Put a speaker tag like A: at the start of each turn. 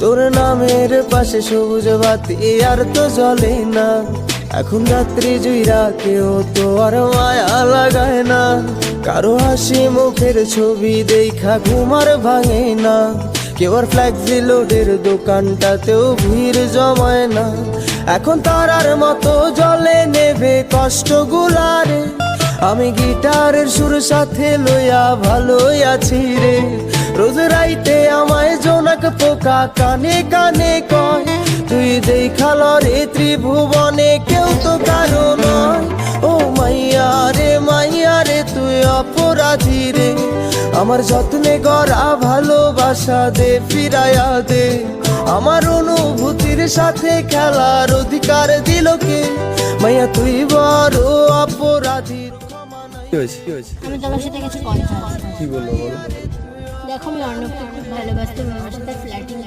A: তোর নামের পাশে সবুজ বাতি আর তো জ্বলে না। এখন রাত্রি জুইরা কেউ তো আর মায়া লাগায় না। কারো হাসি মুখের ছবি দেখা ঘুমার ভাঙে না। কেউ আর ফ্ল্যাক্সি লোডের দোকানটাতেও ভিড় জমায় না। এখন তারার মতো জলে নেবে কষ্টগুলারে। আমি গিটারের সুর সাথে লইয়া ভালোই আছি রে। রোজ রাইতে আমায় জোনাক পোকা কানে কানে কয়, তুই দেখাল রে ত্রিভুবনে কেউ তো কারো নয়। ও মাইয়া রে তুই অপরাধী রে। আমার যত্নে গড়া ভালোবাসা দে ফিরাইয়া দে। আমার অনুভূতির সাথে খেলার অধিকার দিল কে? মাইয়া তুই বড় অপরাধী।
B: আমি তোমার সাথে কিছু কথা আছে।
A: কি বলবো বলো?
B: দেখো আমি অর্ণবকে খুব ভালোবাসতাম, আমার সাথে ফ্ল্যাটিং